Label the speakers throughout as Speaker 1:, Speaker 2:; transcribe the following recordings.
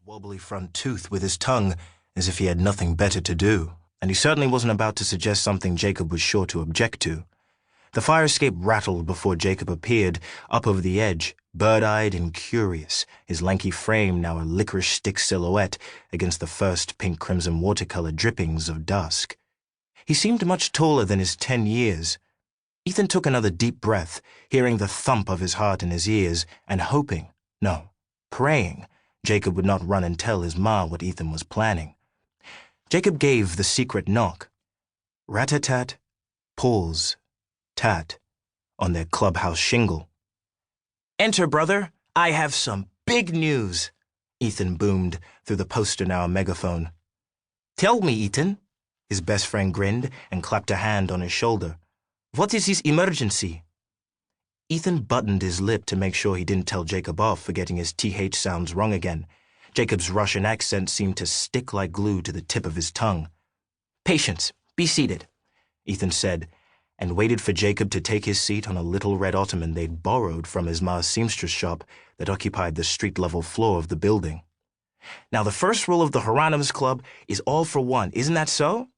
Speaker 1: wobbly front tooth with his tongue as if he had nothing better to do, and he certainly wasn't about to suggest something Jacob was sure to object to. The fire escape rattled before Jacob appeared, up over the edge, bird-eyed and curious, his lanky frame now a licorice stick silhouette against the first pink-crimson watercolor drippings of dusk. He seemed much taller than his 10 years. Ethan took another deep breath, hearing the thump of his heart in his ears, and hoping, no, praying, Jacob would not run and tell his ma what Ethan was planning. Jacob gave the secret knock. Rat-a-tat, pause, tat, on their clubhouse shingle. "Enter, brother. I have some big news," Ethan boomed through the poster now a megaphone. "Tell me, Ethan." His best friend grinned and clapped a hand on his shoulder. "What is this emergency?" Ethan buttoned his lip to make sure he didn't tell Jacob off for getting his TH sounds wrong again. Jacob's Russian accent seemed to stick like glue to the tip of his tongue. "Patience, be seated," Ethan said, and waited for Jacob to take his seat on a little red ottoman they'd borrowed from his ma's seamstress shop that occupied the street-level floor of the building. "Now the first rule of the Hieronymus Club is all for one, isn't that so?"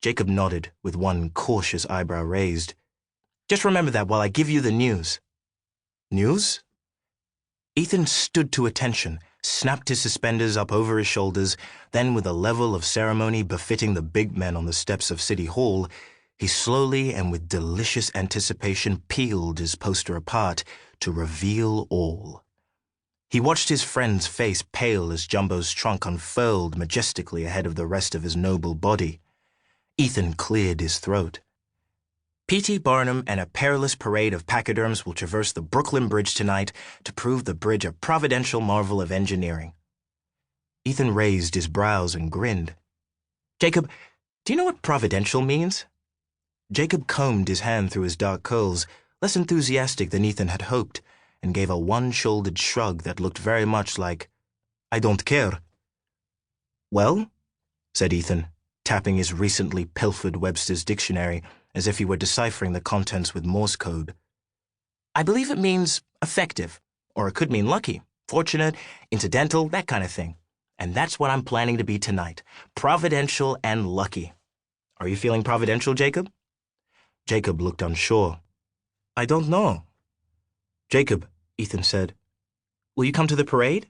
Speaker 1: Jacob nodded, with one cautious eyebrow raised. "Just remember that while I give you the news." "News?" Ethan stood to attention, snapped his suspenders up over his shoulders, then with a level of ceremony befitting the big men on the steps of City Hall, he slowly and with delicious anticipation peeled his poster apart to reveal all. He watched his friend's face pale as Jumbo's trunk unfurled majestically ahead of the rest of his noble body. Ethan cleared his throat. P.T. Barnum and a perilous parade of pachyderms will traverse the Brooklyn Bridge tonight to prove the bridge a providential marvel of engineering. Ethan raised his brows and grinned. "Jacob, do you know what providential means?" Jacob combed his hand through his dark curls, less enthusiastic than Ethan had hoped, and gave a one-shouldered shrug that looked very much like, "I don't care." "Well," said Ethan, tapping his recently pilfered Webster's dictionary as if he were deciphering the contents with Morse code. "I believe it means effective, or it could mean lucky, fortunate, incidental, that kind of thing. And that's what I'm planning to be tonight, providential and lucky. Are you feeling providential, Jacob?" Jacob looked unsure. "I don't know." "Jacob," Ethan said, "will you come to the parade?"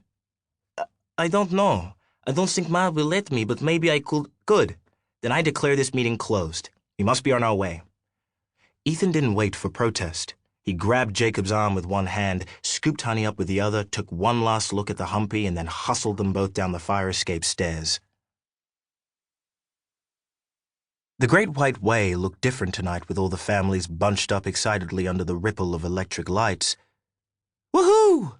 Speaker 1: I don't know. I don't think Ma will let me, but maybe I could." "Good. Then I declare this meeting closed. We must be on our way." Ethan didn't wait for protest. He grabbed Jacob's arm with one hand, scooped Honey up with the other, took one last look at the humpy, and then hustled them both down the fire escape stairs. The Great White Way looked different tonight with all the families bunched up excitedly under the ripple of electric lights. "Woohoo!"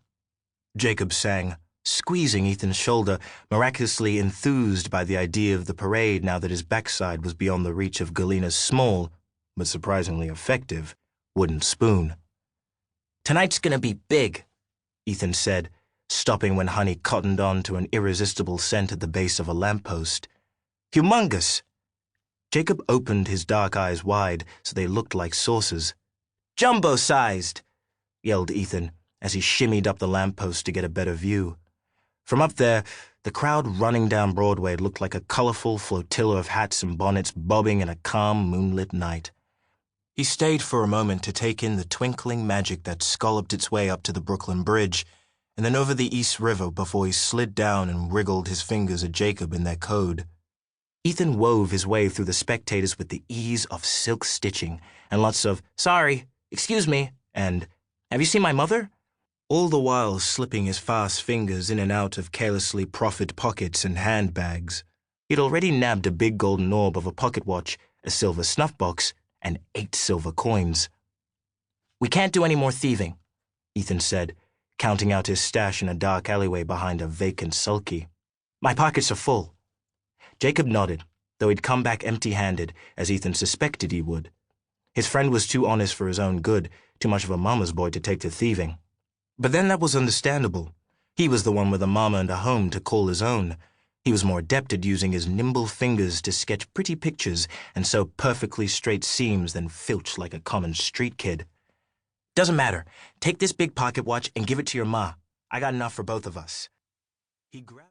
Speaker 1: Jacob sang, squeezing Ethan's shoulder, miraculously enthused by the idea of the parade now that his backside was beyond the reach of Galina's small, but surprisingly effective, wooden spoon. "Tonight's gonna be big," Ethan said, stopping when Honey cottoned on to an irresistible scent at the base of a lamppost. "Humongous!" Jacob opened his dark eyes wide so they looked like saucers. "Jumbo-sized!" yelled Ethan as he shimmied up the lamppost to get a better view. From up there, the crowd running down Broadway looked like a colorful flotilla of hats and bonnets bobbing in a calm, moonlit night. He stayed for a moment to take in the twinkling magic that scolloped its way up to the Brooklyn Bridge, and then over the East River before he slid down and wriggled his fingers at Jacob in their code. Ethan wove his way through the spectators with the ease of silk stitching, and lots of, "Sorry, excuse me," and, "Have you seen my mother?" all the while slipping his fast fingers in and out of carelessly proffered pockets and handbags. He'd already nabbed a big golden orb of a pocket watch, a silver snuff box, and 8 silver coins. "We can't do any more thieving," Ethan said, counting out his stash in a dark alleyway behind a vacant sulky. "My pockets are full." Jacob nodded, though he'd come back empty-handed, as Ethan suspected he would. His friend was too honest for his own good, too much of a mama's boy to take to thieving. But then that was understandable. He was the one with a mama and a home to call his own. He was more adept at using his nimble fingers to sketch pretty pictures and sew perfectly straight seams than filch like a common street kid. "Doesn't matter. Take this big pocket watch and give it to your ma. I got enough for both of us." He grabbed